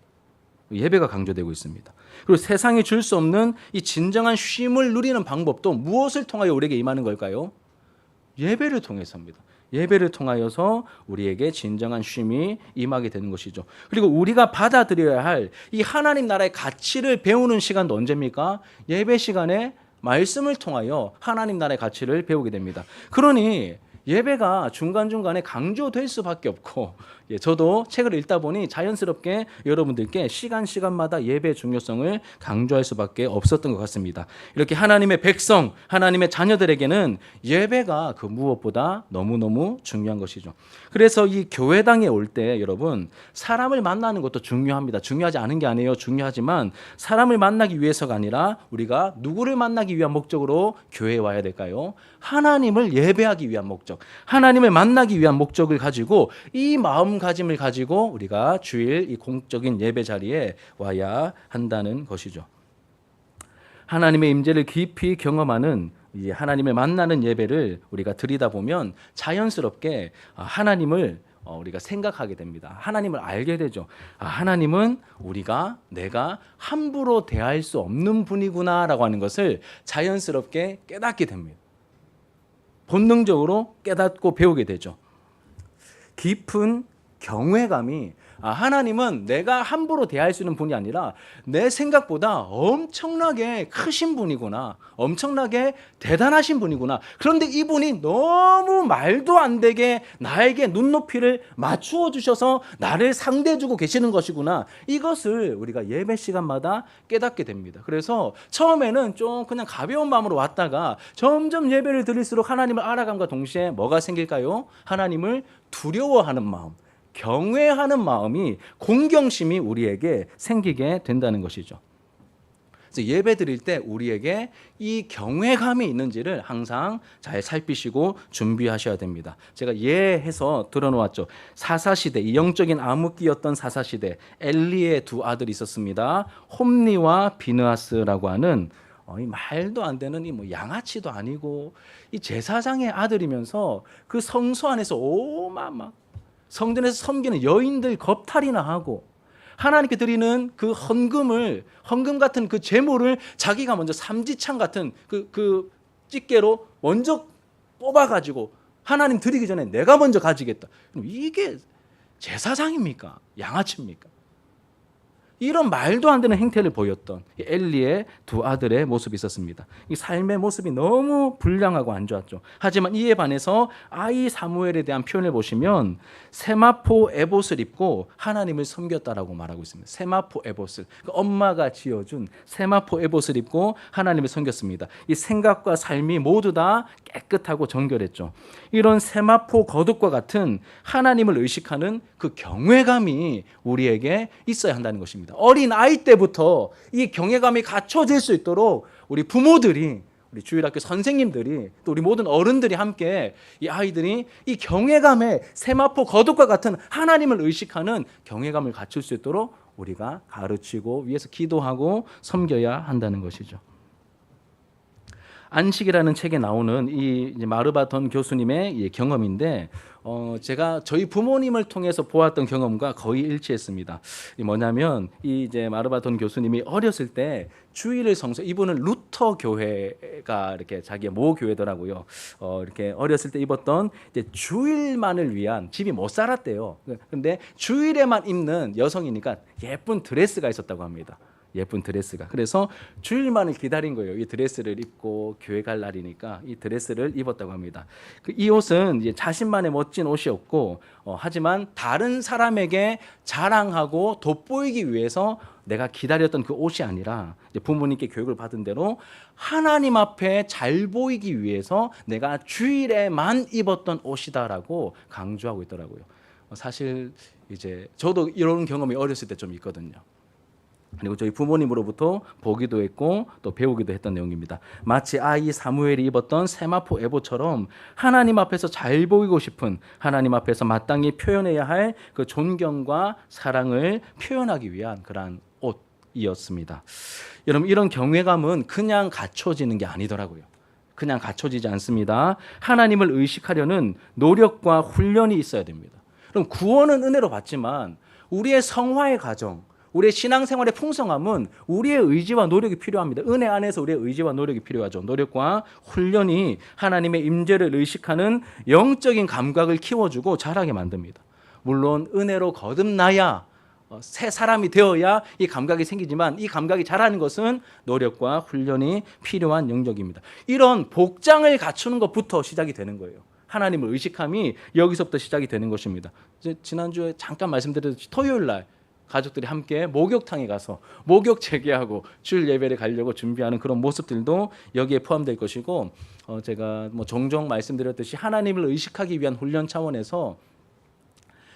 예배가 강조되고 있습니다. 그리고 세상이 줄 수 없는 이 진정한 쉼을 누리는 방법도 무엇을 통하여 우리에게 임하는 걸까요? 예배를 통해서입니다. 예배를 통하여서 우리에게 진정한 쉼이 임하게 되는 것이죠. 그리고 우리가 받아들여야 할 이 하나님 나라의 가치를 배우는 시간도 언제입니까? 예배 시간에 말씀을 통하여 하나님 나라의 가치를 배우게 됩니다. 그러니 예배가 중간중간에 강조될 수밖에 없고 저도 책을 읽다 보니 자연스럽게 여러분들께 시간마다 예배의 중요성을 강조할 수밖에 없었던 것 같습니다. 이렇게 하나님의 백성, 하나님의 자녀들에게는 예배가 그 무엇보다 너무너무 중요한 것이죠. 그래서 이 교회당에 올 때 여러분 사람을 만나는 것도 중요합니다. 중요하지 않은 게 아니에요. 중요하지만 사람을 만나기 위해서가 아니라 우리가 누구를 만나기 위한 목적으로 교회에 와야 될까요? 하나님을 예배하기 위한 목적, 하나님을 만나기 위한 목적을 가지고 이 마음가짐을 가지고 우리가 주일 이 공적인 예배 자리에 와야 한다는 것이죠. 하나님의 임재를 깊이 경험하는 이 하나님을 만나는 예배를 우리가 드리다 보면 자연스럽게 하나님을 우리가 생각하게 됩니다. 하나님을 알게 되죠. 하나님은 내가 함부로 대할 수 없는 분이구나라고 하는 것을 자연스럽게 깨닫게 됩니다. 본능적으로 깨닫고 배우게 되죠. 깊은 경외감이 하나님은 내가 함부로 대할 수 있는 분이 아니라 내 생각보다 엄청나게 크신 분이구나, 엄청나게 대단하신 분이구나. 그런데 이분이 너무 말도 안 되게 나에게 눈높이를 맞추어 주셔서 나를 상대해 주고 계시는 것이구나. 이것을 우리가 예배 시간마다 깨닫게 됩니다. 그래서 처음에는 좀 그냥 가벼운 마음으로 왔다가 점점 예배를 드릴수록 하나님을 알아감과 동시에 뭐가 생길까요? 하나님을 두려워하는 마음, 경외하는 마음이, 공경심이 우리에게 생기게 된다는 것이죠. 그래서 예배 드릴 때 우리에게 이 경외감이 있는지를 항상 잘 살피시고 준비하셔야 됩니다. 제가 예해서 들어놓았죠. 사사시대, 이 영적인 암흑기였던 사사시대, 엘리의 두 아들이 있었습니다. 홈리와 비느하스라고 하는 이 말도 안 되는 이 양아치도 아니고 이 제사장의 아들이면서 그 성소 안에서 성전에서 섬기는 여인들 겁탈이나 하고 하나님께 드리는 그 헌금 같은 그 제물을 자기가 먼저 삼지창 같은 그 집게로 먼저 뽑아가지고 하나님 드리기 전에 내가 먼저 가지겠다. 그럼 이게 제사장입니까? 양아치입니까? 이런 말도 안 되는 행태를 보였던 엘리의 두 아들의 모습이 있었습니다. 이 삶의 모습이 너무 불량하고 안 좋았죠. 하지만 이에 반해서 아이 사무엘에 대한 표현을 보시면 세마포 에봇을 입고 하나님을 섬겼다라고 말하고 있습니다. 세마포 에봇을, 엄마가 지어준 세마포 에봇을 입고 하나님을 섬겼습니다. 이 생각과 삶이 모두 다 깨끗하고 정결했죠. 이런 세마포 거듭과 같은 하나님을 의식하는 그 경외감이 우리에게 있어야 한다는 것입니다. 어린 아이 때부터 이 경외감이 갖춰질 수 있도록 우리 부모들이, 우리 주일학교 선생님들이, 또 우리 모든 어른들이 함께 이 아이들이 이 경외감에 세마포 거듭과 같은 하나님을 의식하는 경외감을 갖출 수 있도록 우리가 가르치고 위해서 기도하고 섬겨야 한다는 것이죠. 안식이라는 책에 나오는 이 마르바톤 교수님의 이 경험인데 제가 저희 부모님을 통해서 보았던 경험과 거의 일치했습니다. 뭐냐면 이 이제 마르바톤 교수님이 어렸을 때 주일을 이분은 루터 교회가 이렇게 자기의 모 교회더라고요. 이렇게 어렸을 때 입었던 이제 주일만을 위한, 집이 못 살았대요. 근데 주일에만 입는 여성이니까 예쁜 드레스가 있었다고 합니다. 예쁜 드레스가. 그래서 주일만을 기다린 거예요. 이 드레스를 입고 교회 갈 날이니까 이 드레스를 입었다고 합니다. 이 옷은 이제 자신만의 멋진 옷이었고, 하지만 다른 사람에게 자랑하고 돋보이기 위해서 내가 기다렸던 그 옷이 아니라 부모님께 교육을 받은 대로 하나님 앞에 잘 보이기 위해서 내가 주일에만 입었던 옷이다라고 강조하고 있더라고요. 사실 이제 저도 이런 경험이 어렸을 때 좀 있거든요. 그리고 저희 부모님으로부터 보기도 했고 또 배우기도 했던 내용입니다. 마치 아이 사무엘이 입었던 세마포 에봇처럼 하나님 앞에서 잘 보이고 싶은, 하나님 앞에서 마땅히 표현해야 할 그 존경과 사랑을 표현하기 위한 그러한 옷이었습니다. 여러분, 이런 경외감은 그냥 갖춰지는 게 아니더라고요. 그냥 갖춰지지 않습니다. 하나님을 의식하려는 노력과 훈련이 있어야 됩니다. 그럼 구원은 은혜로 받지만 우리의 성화의 과정, 우리의 신앙생활의 풍성함은 우리의 의지와 노력이 필요합니다. 은혜 안에서 우리의 의지와 노력이 필요하죠. 노력과 훈련이 하나님의 임재를 의식하는 영적인 감각을 키워주고 자라게 만듭니다. 물론 은혜로 거듭나야, 새 사람이 되어야 이 감각이 생기지만 이 감각이 자라는 것은 노력과 훈련이 필요한 영역입니다. 이런 복장을 갖추는 것부터 시작이 되는 거예요. 하나님을 의식함이 여기서부터 시작이 되는 것입니다. 지난주에 잠깐 말씀드렸듯이 토요일 날 가족들이 함께 목욕탕에 가서 목욕 재개하고 주일 예배를 가려고 준비하는 그런 모습들도 여기에 포함될 것이고, 제가 종종 말씀드렸듯이 하나님을 의식하기 위한 훈련 차원에서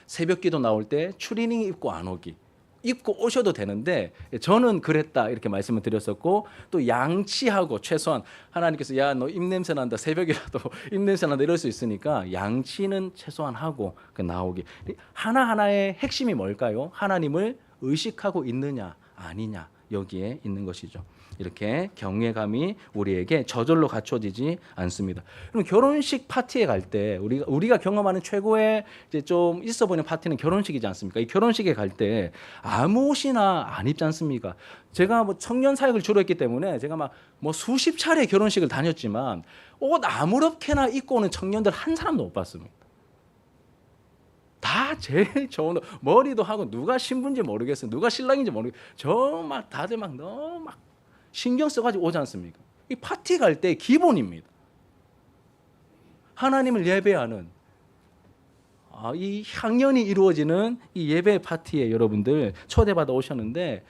새벽기도 나올 때 추리닝 입고 안 오기, 입고 오셔도 되는데 저는 그랬다 이렇게 말씀을 드렸었고, 또 양치하고 최소한 하나님께서 야 너 입냄새 난다, 새벽이라도 입냄새 난다 이럴 수 있으니까 양치는 최소한 하고 나오기. 하나하나의 핵심이 뭘까요? 하나님을 의식하고 있느냐 아니냐, 여기에 있는 것이죠. 이렇게 경외감이 우리에게 저절로 갖춰지지 않습니다. 그럼 결혼식 파티에 갈 때 우리가 경험하는 최고의 이제 좀 있어 보이는 파티는 결혼식이지 않습니까? 이 결혼식에 갈 때 아무 옷이나 안 입지 않습니까? 제가 청년 사역을 주로 했기 때문에 제가 수십 차례 결혼식을 다녔지만 옷 아무렇게나 입고 오는 청년들 한 사람도 못 봤습니다. 다 제일 좋은 머리도 하고, 누가 신부인지 모르겠어요. 누가 신랑인지 모르겠어요. 다들 너무 신경 써가지고 오지 않습니까? 이 파티 갈 때 기본입니다. 하나님을 예배하는 이 향연이 이루어지는 이 예배 파티에 여러분들 초대받아 오셨는데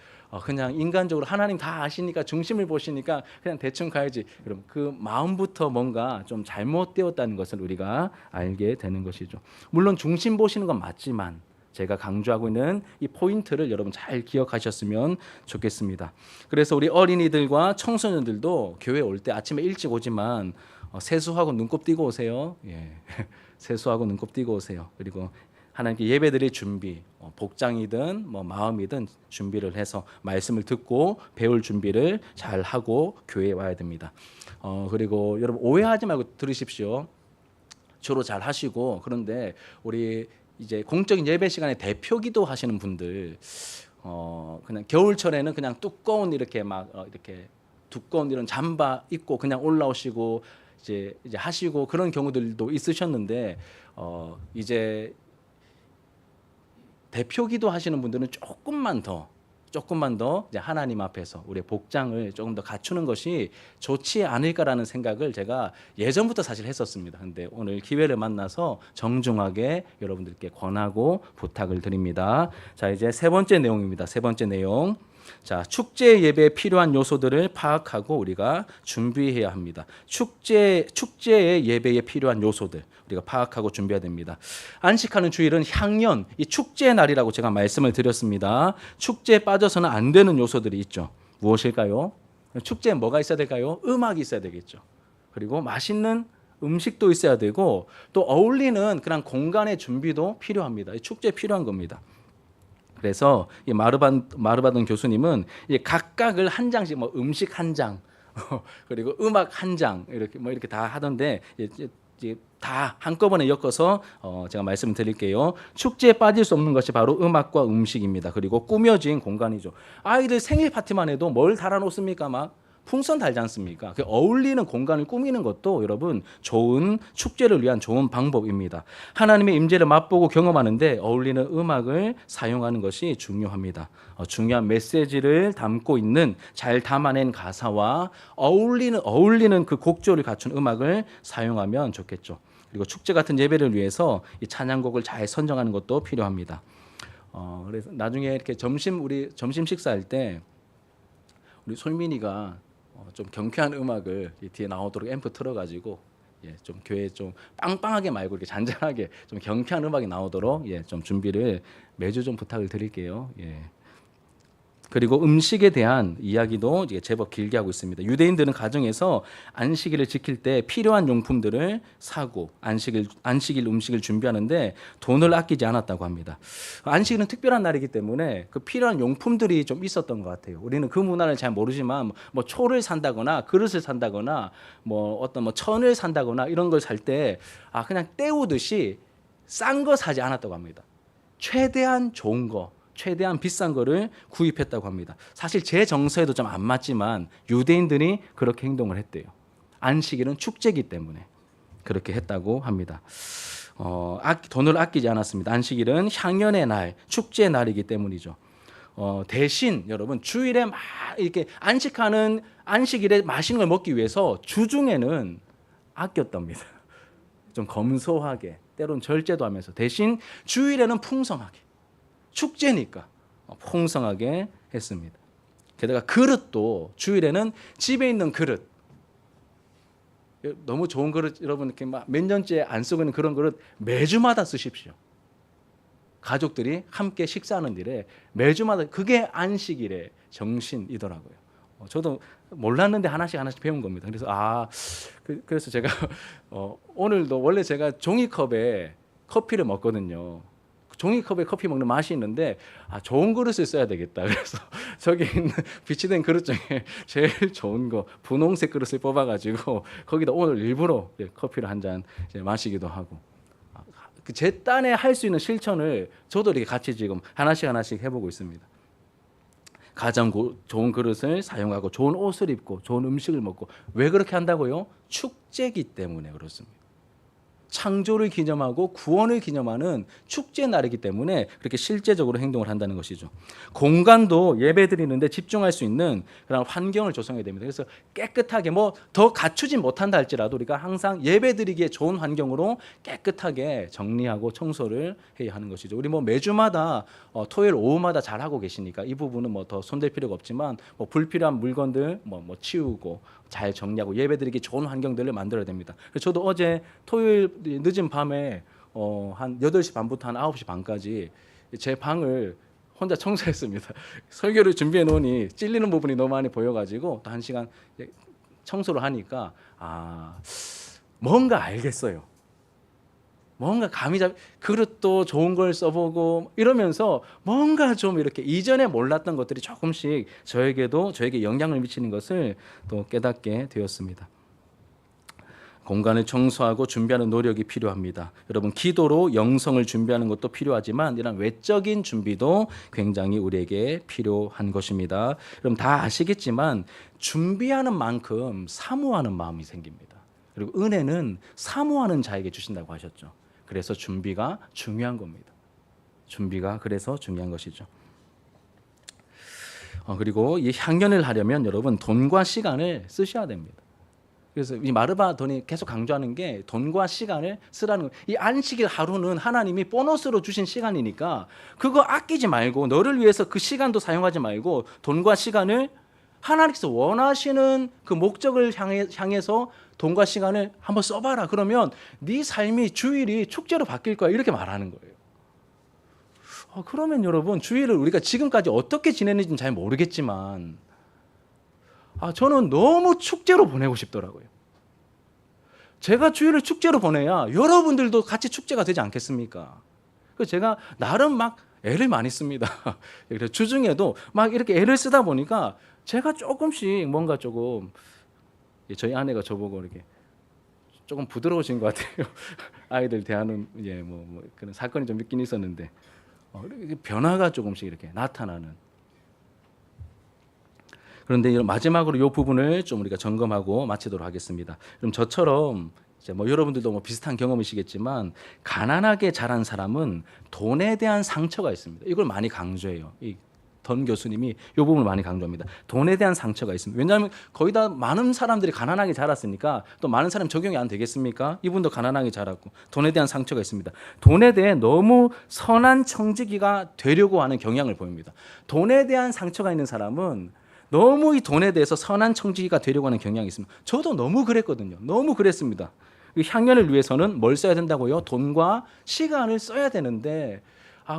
그냥 인간적으로 하나님 다 아시니까 중심을 보시니까 그냥 대충 가야지. 그럼 그 마음부터 뭔가 좀 잘못되었다는 것을 우리가 알게 되는 것이죠. 물론 중심 보시는 건 맞지만 제가 강조하고 있는 이 포인트를 여러분 잘 기억하셨으면 좋겠습니다. 그래서 우리 어린이들과 청소년들도 교회 올 때 아침에 일찍 오지만 세수하고 눈곱 띄고 오세요. 예. 세수하고 눈곱 띄고 오세요. 그리고 하나님께 예배드릴 준비, 복장이든 마음이든 준비를 해서 말씀을 듣고 배울 준비를 잘 하고 교회에 와야 됩니다. 그리고 여러분 오해하지 말고 들으십시오. 주로 잘 하시고, 그런데 우리 이제 공적인 예배 시간에 대표 기도하시는 분들 그냥 겨울철에는 그냥 두꺼운 이렇게 막 이렇게 두꺼운 이런 잠바 입고 그냥 올라오시고 이제 하시고 그런 경우들도 있으셨는데 이제 대표 기도하시는 분들은 조금만 더 이제 하나님 앞에서 우리의 복장을 조금 더 갖추는 것이 좋지 않을까라는 생각을 제가 예전부터 사실 했었습니다. 근데 오늘 기회를 만나서 정중하게 여러분들께 권하고 부탁을 드립니다. 자, 이제 세 번째 내용입니다. 세 번째 내용. 자, 축제 예배에 필요한 요소들을 파악하고 우리가 준비해야 합니다. 축제의 예배에 필요한 요소들 우리가 파악하고 준비해야 됩니다. 안식하는 주일은 향연, 이 축제의 날이라고 제가 말씀을 드렸습니다. 축제에 빠져서는 안 되는 요소들이 있죠. 무엇일까요? 축제에 뭐가 있어야 될까요? 음악이 있어야 되겠죠. 그리고 맛있는 음식도 있어야 되고 또 어울리는 그런 공간의 준비도 필요합니다. 축제에 필요한 겁니다. 그래서 이 마르바돈 교수님은 각각을 한 장씩 뭐 음식 한 장 그리고 음악 한 장 이렇게 다 하던데 다 한꺼번에 엮어서 제가 말씀드릴게요. 축제에 빠질 수 없는 것이 바로 음악과 음식입니다. 그리고 꾸며진 공간이죠. 아이들 생일 파티만 해도 뭘 달아놓습니까? 막 풍선 달지 않습니까? 그 어울리는 공간을 꾸미는 것도 여러분 좋은 축제를 위한 좋은 방법입니다. 하나님의 임재를 맛보고 경험하는데 어울리는 음악을 사용하는 것이 중요합니다. 중요한 메시지를 담고 있는 잘 담아낸 가사와 어울리는 그 곡조를 갖춘 음악을 사용하면 좋겠죠. 그리고 축제 같은 예배를 위해서 이 찬양곡을 잘 선정하는 것도 필요합니다. 그래서 나중에 이렇게 점심 식사할 때 우리 솔민이가 좀 경쾌한 음악을 뒤에 나오도록 앰프 틀어가지고 좀 교회 좀 빵빵하게 말고 이렇게 잔잔하게 좀 경쾌한 음악이 나오도록 좀 준비를 매주 좀 부탁을 드릴게요. 그리고 음식에 대한 이야기도 이제 제법 길게 하고 있습니다. 유대인들은 가정에서 안식일을 지킬 때 필요한 용품들을 사고 안식일 음식을 준비하는데 돈을 아끼지 않았다고 합니다. 안식일은 특별한 날이기 때문에 그 필요한 용품들이 좀 있었던 것 같아요. 우리는 그 문화를 잘 모르지만 뭐 초를 산다거나 그릇을 산다거나 뭐 어떤 뭐 천을 산다거나 이런 걸 살 때 그냥 때우듯이 싼 거 사지 않았다고 합니다. 최대한 좋은 거, 최대한 비싼 거를 구입했다고 합니다. 사실 제 정서에도 좀 안 맞지만 유대인들이 그렇게 행동을 했대요. 안식일은 축제이기 때문에 그렇게 했다고 합니다. 돈을 아끼지 않았습니다. 안식일은 향연의 날, 축제의 날이기 때문이죠. 대신 여러분 주일에 막 이렇게 안식일에 맛있는 걸 먹기 위해서 주중에는 아꼈답니다. 좀 검소하게, 때론 절제도 하면서 대신 주일에는 풍성하게. 축제니까 풍성하게 했습니다. 게다가 그릇도 주일에는 집에 있는 그릇, 너무 좋은 그릇 여러분 이렇게 막 몇 년째 안 쓰고 있는 그런 그릇 매주마다 쓰십시오. 가족들이 함께 식사하는 일에 매주마다 그게 안식일의 정신이더라고요. 저도 몰랐는데 하나씩 배운 겁니다. 그래서 그래서 제가 오늘도 원래 제가 종이컵에 커피를 먹거든요. 종이컵에 커피 먹는 맛이 있는데 좋은 그릇을 써야 되겠다. 그래서 저기 있는 비치된 그릇 중에 제일 좋은 거 분홍색 그릇을 뽑아가지고 거기다 오늘 일부러 커피를 한 잔 마시기도 하고 제 딴에 할 수 있는 실천을 저도 이렇게 같이 지금 하나씩 해보고 있습니다. 가장 좋은 그릇을 사용하고 좋은 옷을 입고 좋은 음식을 먹고 왜 그렇게 한다고요? 축제이기 때문에 그렇습니다. 창조를 기념하고 구원을 기념하는 축제 날이기 때문에 그렇게 실제적으로 행동을 한다는 것이죠. 공간도 예배드리는데 집중할 수 있는 그런 환경을 조성해야 됩니다. 그래서 깨끗하게 뭐 더 갖추진 못한다 할지라도 우리가 항상 예배드리기에 좋은 환경으로 깨끗하게 정리하고 청소를 해야 하는 것이죠. 우리 뭐 매주마다 토요일 오후마다 잘 하고 계시니까 이 부분은 뭐 더 손댈 필요가 없지만 뭐 불필요한 물건들 뭐 치우고 잘 정리하고 예배드리기 좋은 환경들을 만들어야 됩니다. 그래서 저도 어제 토요일 늦은 밤에 한 8시 반부터 한 9시 반까지 제 방을 혼자 청소했습니다. 설교를 준비해 놓으니 찔리는 부분이 너무 많이 보여가지고 또 1시간 청소를 하니까 뭔가 알겠어요. 뭔가 감이 그릇도 좋은 걸 써보고 이러면서 뭔가 좀 이렇게 이전에 몰랐던 것들이 조금씩 저에게 영향을 미치는 것을 또 깨닫게 되었습니다. 공간을 청소하고 준비하는 노력이 필요합니다. 여러분, 기도로 영성을 준비하는 것도 필요하지만 이런 외적인 준비도 굉장히 우리에게 필요한 것입니다. 여러분 다 아시겠지만 준비하는 만큼 사모하는 마음이 생깁니다. 그리고 은혜는 사모하는 자에게 주신다고 하셨죠. 그래서 준비가 중요한 겁니다. 준비가 그래서 중요한 것이죠. 그리고 이 향연을 하려면 여러분 돈과 시간을 쓰셔야 됩니다. 그래서 이 마르바 돈이 계속 강조하는 게 돈과 시간을 쓰라는 거예요. 이 안식일 하루는 하나님이 보너스로 주신 시간이니까 그거 아끼지 말고 너를 위해서 그 시간도 사용하지 말고 돈과 시간을 하나님께서 원하시는 그 목적을 향해서 돈과 시간을 한번 써봐라. 그러면 네 삶이 주일이 축제로 바뀔 거야. 이렇게 말하는 거예요. 그러면 여러분 주일을 우리가 지금까지 어떻게 지냈는지는 잘 모르겠지만 저는 너무 축제로 보내고 싶더라고요. 제가 주일을 축제로 보내야 여러분들도 같이 축제가 되지 않겠습니까? 그래서 제가 나름 막 애를 많이 씁니다. 그래서 주중에도 막 이렇게 애를 쓰다 보니까 제가 조금씩 뭔가 조금 저희 아내가 저보고 이렇게 조금 부드러우신 것 같아요. 아이들 대하는 뭐 그런 사건이 좀 있긴 있었는데 변화가 조금씩 이렇게 나타나는. 그런데 마지막으로 이 부분을 좀 우리가 점검하고 마치도록 하겠습니다. 그럼 저처럼 이제 뭐 여러분들도 뭐 비슷한 경험이시겠지만 가난하게 자란 사람은 돈에 대한 상처가 있습니다. 이걸 많이 강조해요. 던 교수님이 이 부분을 많이 강조합니다. 돈에 대한 상처가 있습니다. 왜냐하면 거의 다 많은 사람들이 가난하게 자랐으니까 또 많은 사람 적용이 안 되겠습니까? 이분도 가난하게 자랐고 돈에 대한 상처가 있습니다. 돈에 대해 너무 선한 청지기가 되려고 하는 경향을 보입니다. 돈에 대한 상처가 있는 사람은 너무 이 돈에 대해서 선한 청지기가 되려고 하는 경향이 있습니다. 저도 너무 그랬거든요. 너무 그랬습니다. 향연을 위해서는 뭘 써야 된다고요? 돈과 시간을 써야 되는데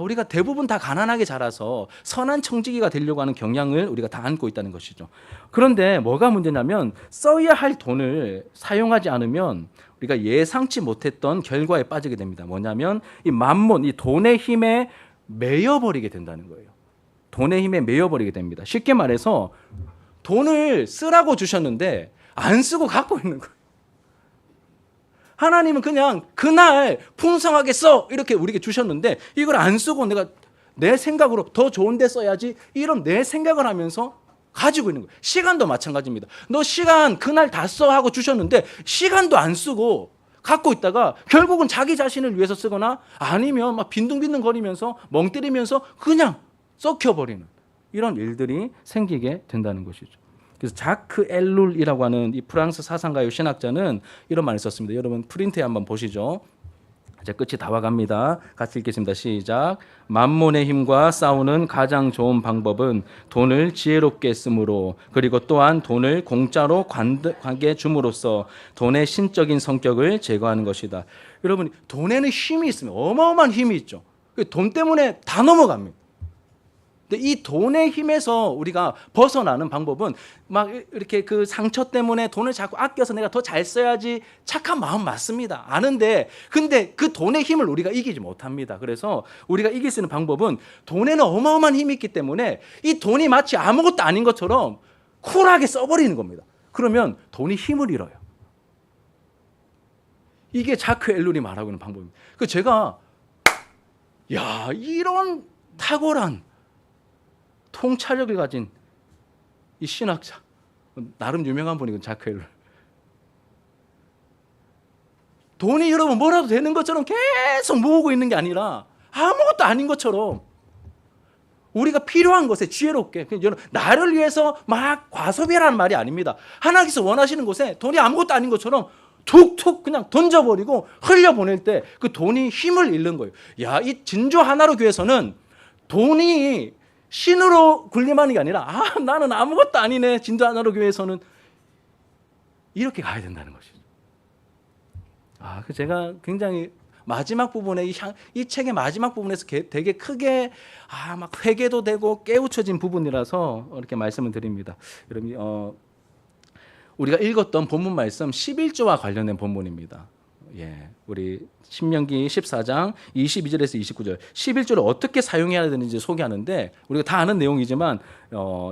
우리가 대부분 다 가난하게 자라서 선한 청지기가 되려고 하는 경향을 우리가 다 안고 있다는 것이죠. 그런데 뭐가 문제냐면 써야 할 돈을 사용하지 않으면 우리가 예상치 못했던 결과에 빠지게 됩니다. 뭐냐면 이 만몬, 이 돈의 힘에 매여버리게 된다는 거예요. 돈의 힘에 매여버리게 됩니다. 쉽게 말해서 돈을 쓰라고 주셨는데 안 쓰고 갖고 있는 거예요. 하나님은 그냥 그날 풍성하게 써 이렇게 우리에게 주셨는데 이걸 안 쓰고 내가 내 생각으로 더 좋은 데 써야지 이런 내 생각을 하면서 가지고 있는 거예요. 시간도 마찬가지입니다. 너 시간 그날 다 써 하고 주셨는데 시간도 안 쓰고 갖고 있다가 결국은 자기 자신을 위해서 쓰거나 아니면 막 빈둥빈둥 거리면서 멍 때리면서 그냥 썩혀버리는 이런 일들이 생기게 된다는 것이죠. 그래서 자크 엘룰이라고 하는 이 프랑스 사상가요 신학자는 이런 말을 썼습니다. 여러분 프린트에 한번 보시죠. 이제 끝이 다 와갑니다. 같이 읽겠습니다. 시작. 만몬의 힘과 싸우는 가장 좋은 방법은 돈을 지혜롭게 쓰므로 그리고 또한 돈을 공짜로 관계 줌으로써 돈의 신적인 성격을 제거하는 것이다. 여러분 돈에는 힘이 있습니다. 어마어마한 힘이 있죠. 돈 때문에 다 넘어갑니다. 근데 이 돈의 힘에서 우리가 벗어나는 방법은 막 이렇게 그 상처 때문에 돈을 자꾸 아껴서 내가 더 잘 써야지 착한 마음 맞습니다. 아는데 근데 그 돈의 힘을 우리가 이기지 못합니다. 그래서 우리가 이길 수 있는 방법은 돈에는 어마어마한 힘이 있기 때문에 이 돈이 마치 아무것도 아닌 것처럼 쿨하게 써버리는 겁니다. 그러면 돈이 힘을 잃어요. 이게 자크 엘룰이 말하고 있는 방법입니다. 그 제가 이런 탁월한 통찰력을 가진 이 신학자 나름 유명한 분이거든요. 자크 엘룰. 돈이 여러분 뭐라도 되는 것처럼 계속 모으고 있는 게 아니라 아무것도 아닌 것처럼 우리가 필요한 것에 지혜롭게 나를 위해서 막 과소비라는 말이 아닙니다. 하나님께서 원하시는 곳에 돈이 아무것도 아닌 것처럼 툭툭 그냥 던져버리고 흘려보낼 때 그 돈이 힘을 잃는 거예요. 이 진주 하나로 교회에서는 돈이 신으로 군림하는 게 아니라 나는 아무것도 아니네. 진주 하나로 교회에서는 이렇게 가야 된다는 것이죠. 제가 굉장히 마지막 부분에 이 책의 마지막 부분에서 되게 크게 막 회개도 되고 깨우쳐진 부분이라서 이렇게 말씀을 드립니다. 여러분 우리가 읽었던 본문 말씀 11조와 관련된 본문입니다. 우리 신명기 14장 22절에서 29절 11조를 어떻게 사용해야 되는지 소개하는데 우리가 다 아는 내용이지만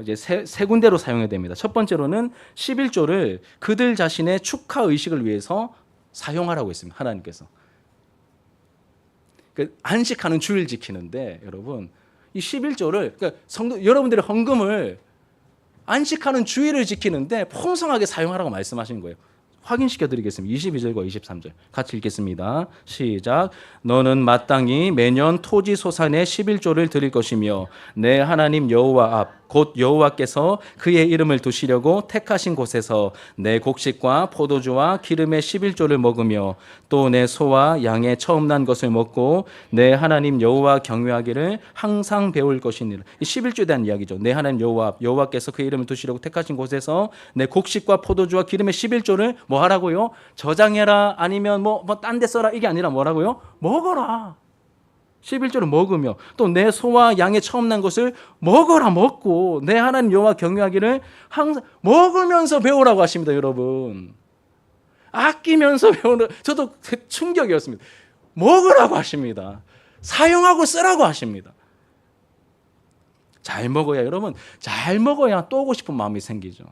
이제 세 군데로 사용해야 됩니다. 첫 번째로는 11조를 그들 자신의 축하 의식을 위해서 사용하라고 했습니다. 하나님께서. 그 안식하는 주일 지키는데 여러분 이 11조를 그러니까 여러분들의 헌금을 안식하는 주일을 지키는데 풍성하게 사용하라고 말씀하신 거예요. 확인시켜 드리겠습니다. 22절과 23절 같이 읽겠습니다. 시작. 너는 마땅히 매년 토지 소산의 11조를 드릴 것이며 내 하나님 여호와 앞 곧 여호와께서 그의 이름을 두시려고 택하신 곳에서 내 곡식과 포도주와 기름의 11조를 먹으며 또 내 소와 양의 처음 난 것을 먹고 내 하나님 여호와 경외하기를 항상 배울 것이니라. 이 11조에 대한 이야기죠. 내 하나님 여호와 앞 여호와께서 그의 이름을 두시려고 택하신 곳에서 내 곡식과 포도주와 기름의 11조를 뭐 하라고요? 저장해라 아니면 뭐 딴 데 써라 이게 아니라 뭐라고요? 먹어라. 11조를 먹으며 또 내 소와 양의 처음 난 것을 먹어라 먹고 내 하나님 여호와 경외하기를 항상 먹으면서 배우라고 하십니다. 여러분 아끼면서 배우는 저도 충격이었습니다. 먹으라고 하십니다. 사용하고 쓰라고 하십니다. 잘 먹어야 여러분 잘 먹어야 또 오고 싶은 마음이 생기죠.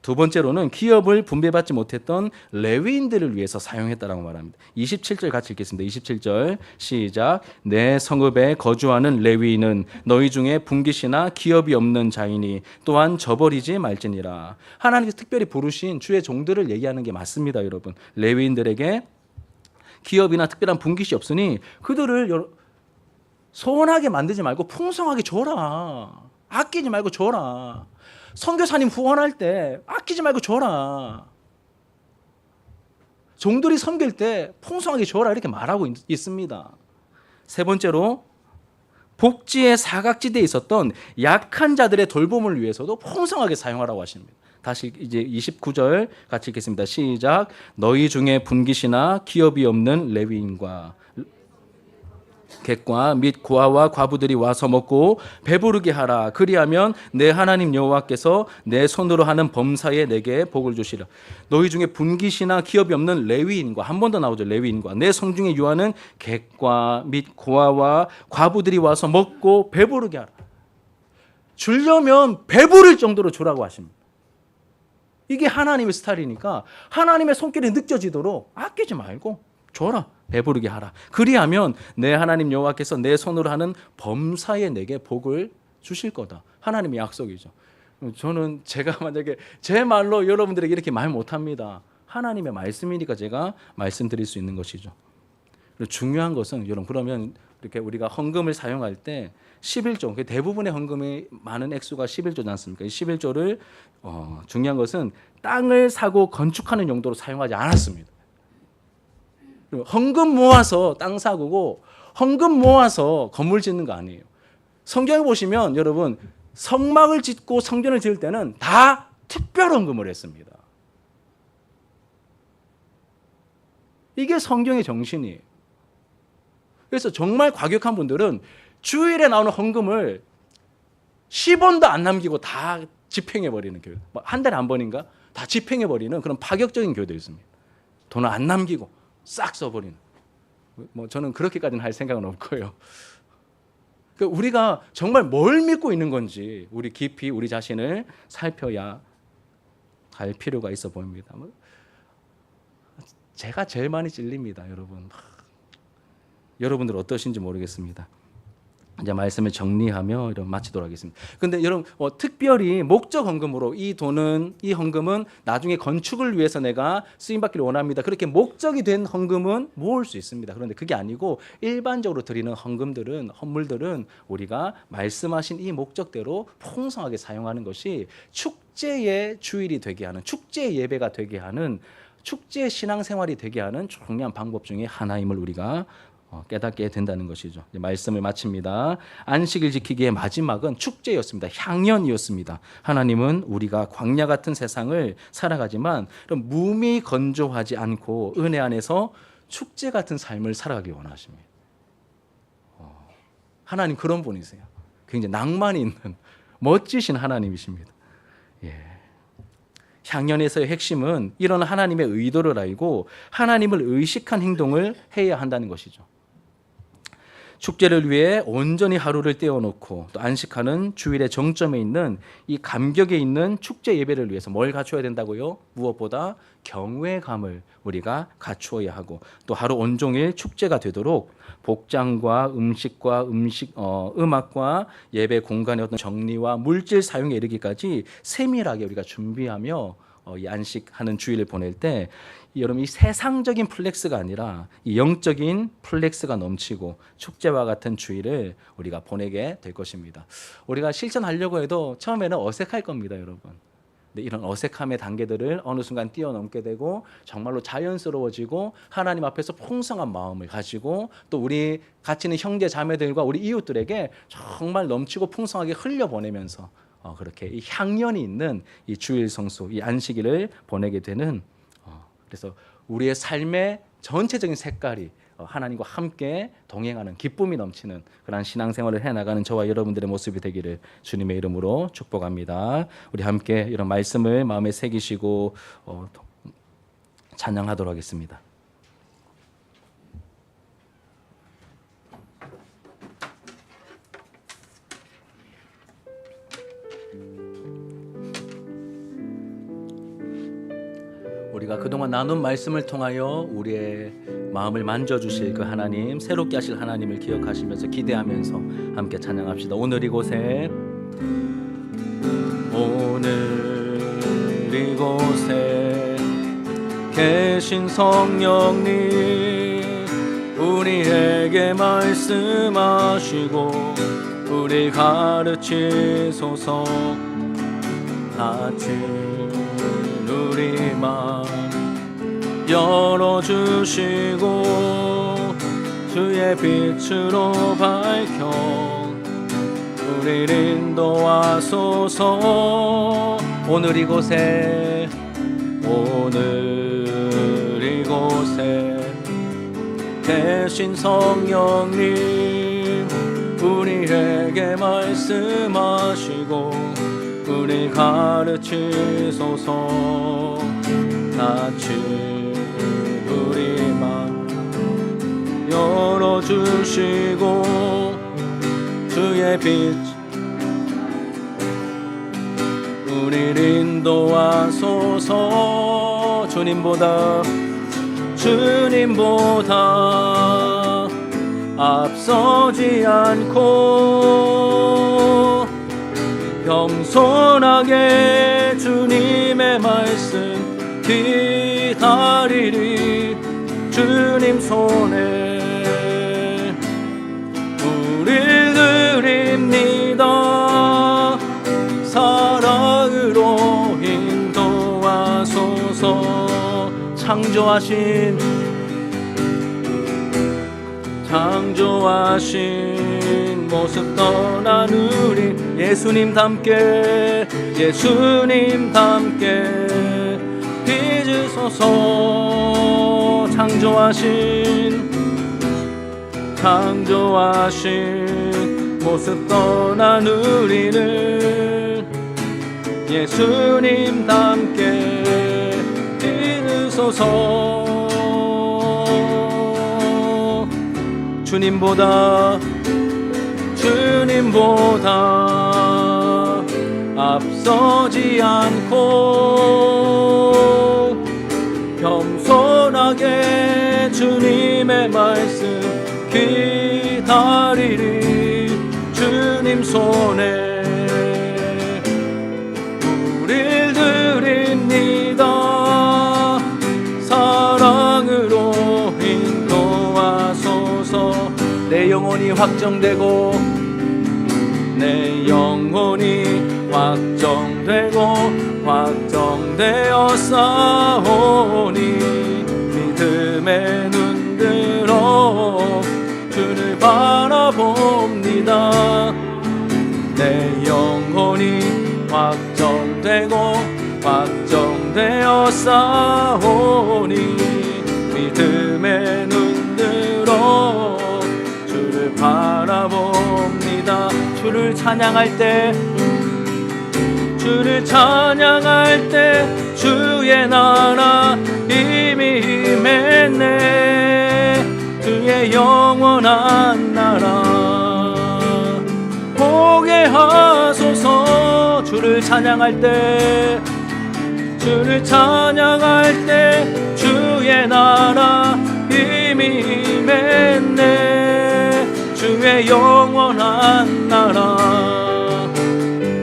두 번째로는 기업을 분배받지 못했던 레위인들을 위해서 사용했다라고 말합니다. 27절 같이 읽겠습니다. 27절 시작. 내 성읍에 거주하는 레위인은 너희 중에 분깃이나 기업이 없는 자이니 또한 저버리지 말지니라. 하나님께서 특별히 부르신 주의 종들을 얘기하는 게 맞습니다. 여러분 레위인들에게 기업이나 특별한 분깃이 없으니 그들을 소원하게 만들지 말고 풍성하게 줘라. 아끼지 말고 줘라. 선교사님 후원할 때 아끼지 말고 줘라. 종들이 섬길 때 풍성하게 줘라 이렇게 말하고 있습니다. 세 번째로 복지의 사각지대에 있었던 약한 자들의 돌봄을 위해서도 풍성하게 사용하라고 하십니다. 다시 이제 29절 같이 읽겠습니다. 시작. 너희 중에 분깃이나 기업이 없는 레위인과 객과 및 고아와 과부들이 와서 먹고 배부르게 하라. 그리하면 내 하나님 여호와께서 내 손으로 하는 범사에 내게 복을 주시라. 너희 중에 분깃이나 기업이 없는 레위인과 한 번 더 나오죠. 레위인과 내 성중에 유하는 객과 및 고아와 과부들이 와서 먹고 배부르게 하라. 주려면 배부를 정도로 주라고 하십니다. 이게 하나님의 스타일이니까 하나님의 손길이 느껴지도록 아끼지 말고 줘라. 배부르게 하라. 그리하면 내 하나님 여호와께서 내 손으로 하는 범사에 내게 복을 주실 거다. 하나님의 약속이죠. 저는 제가 만약에 제 말로 여러분들에게 이렇게 말 못합니다. 하나님의 말씀이니까 제가 말씀드릴 수 있는 것이죠. 그리고 중요한 것은 여러분 그러면 이렇게 우리가 헌금을 사용할 때 11조 대부분의 헌금이 많은 액수가 11조지 않습니까? 이 11조를 중요한 것은 땅을 사고 건축하는 용도로 사용하지 않았습니다. 헌금 모아서 땅 사고 헌금 모아서 건물 짓는 거 아니에요. 성경에 보시면 여러분 성막을 짓고 성전을 지을 때는 다 특별 헌금을 했습니다. 이게 성경의 정신이에요. 그래서 정말 과격한 분들은 주일에 나오는 헌금을 10원도 안 남기고 다 집행해버리는 교회. 한 달에 한 번인가? 다 집행해버리는 그런 파격적인 교회도 있습니다. 돈을 안 남기고 싹 써버리는. 저는 그렇게까지는 할 생각은 없고요. 우리가 정말 뭘 믿고 있는 건지 우리 깊이 우리 자신을 살펴야 할 필요가 있어 보입니다. 제가 제일 많이 찔립니다, 여러분. 여러분들 어떠신지 모르겠습니다. 이제 말씀을 정리하며 이런 마치도록 하겠습니다. 그런데 여러분 특별히 목적 헌금으로 이 헌금은 나중에 건축을 위해서 내가 쓰임 받기를 원합니다. 그렇게 목적이 된 헌금은 모을 수 있습니다. 그런데 그게 아니고 일반적으로 드리는 헌물들은 우리가 말씀하신 이 목적대로 풍성하게 사용하는 것이 축제의 주일이 되게 하는, 축제의 예배가 되게 하는, 축제의 신앙생활이 되게 하는 중요한 방법 중에 하나임을 우리가 깨닫게 된다는 것이죠. 말씀을 마칩니다. 안식일 지키기의 마지막은 축제였습니다. 향연이었습니다. 하나님은 우리가 광야 같은 세상을 살아가지만 무미 건조하지 않고 은혜 안에서 축제 같은 삶을 살아가기 원하십니다. 하나님 그런 분이세요. 굉장히 낭만이 있는 멋지신 하나님이십니다. 향연에서의 핵심은 이런 하나님의 의도를 알고 하나님을 의식한 행동을 해야 한다는 것이죠. 축제를 위해 온전히 하루를 떼어놓고 또 안식하는 주일의 정점에 있는 이 감격에 있는 축제 예배를 위해서 뭘 갖춰야 된다고요? 무엇보다 경외감을 우리가 갖추어야 하고 또 하루 온종일 축제가 되도록 복장과 음악과 예배 공간의 어떤 정리와 물질 사용에 이르기까지 세밀하게 우리가 준비하며 이 안식하는 주일을 보낼 때 여러분 이 세상적인 플렉스가 아니라 이 영적인 플렉스가 넘치고 축제와 같은 주일을 우리가 보내게 될 것입니다. 우리가 실천하려고 해도 처음에는 어색할 겁니다, 여러분. 근데 이런 어색함의 단계들을 어느 순간 뛰어넘게 되고 정말로 자연스러워지고 하나님 앞에서 풍성한 마음을 가지고 또 우리 같이 있는 형제 자매들과 우리 이웃들에게 정말 넘치고 풍성하게 흘려보내면서 그렇게 이 향연이 있는 이 주일 성수, 이 안식일을 보내게 되는 그래서 우리의 삶의 전체적인 색깔이 하나님과 함께 동행하는 기쁨이 넘치는 그런 신앙생활을 해나가는 저와 여러분들의 모습이 되기를 주님의 이름으로 축복합니다. 우리 함께 이런 말씀을 마음에 새기시고 찬양하도록 하겠습니다. 우리가 그동안 나눈 말씀을 통하여 우리의 마음을 만져주실 그 하나님, 새롭게 하실 하나님을 기억하시면서 기대하면서 함께 찬양합시다. 오늘 이곳에 계신 성령님 우리에게 말씀하시고 우리 가르치소서. 닫힌 우리 마음 열어주시고 주의 빛으로 밝혀 우리를 인도하소서. 오늘 이곳에 계신 성령님 우리에게 말씀하시고 우리 가르치소서. 닫힌 우리 마음 열어주시고 주의 빛 우리를 인도하소서. 주님보다 앞서지 않고 겸손하게 주님의 말씀 기다리리. 주님 손에 우릴 드립니다. 사랑으로 인도하소서. 창조하신 모습 떠난 우리 예수님 닮게 빚으소서. 창조하신 모습 떠난 우리를 예수님 닮게 빚으소서. 주님보다 앞서지 않고 겸손하게 주님의 말씀 기다리리. 주님 손에 우릴 드립니다. 사랑으로 인도하소서. 내 영혼이 확정되어 싸우니 믿음의 눈 들어 주를 바라봅니다. 내 영혼이 확정되어 싸우니 믿음의 눈 들어 주를 바라봅니다. 주를 찬양할 때 주의 나라 이미 임했네. 주의 주의 영원한 나라 보게 하소서. 주를 찬양할 때 주의 나라 이미 임했네. 주의 영원한 나라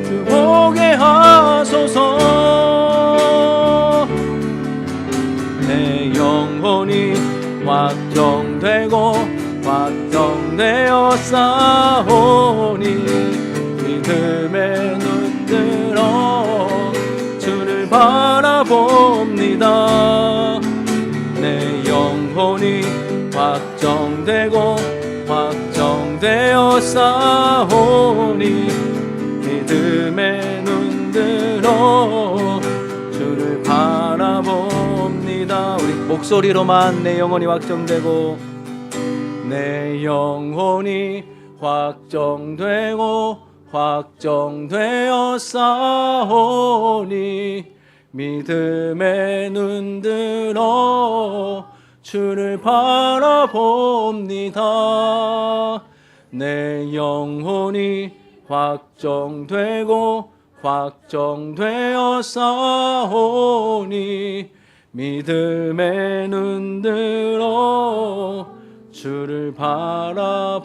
주 보게 하소서. 내 영혼이 확정되어 싸우니 믿음에 눈들어 주를 바라봅니다. 내 영혼이 확정되어 싸우니 믿음에 눈들어 주를 바라봅니다. 우리 목소리로만 내 영혼이 확정되어 싸우니 믿음에 눈들어 주를 바라봅니다. 내 영혼이 확정되어 싸우니 믿음에 눈들어 주를 바라봅니다.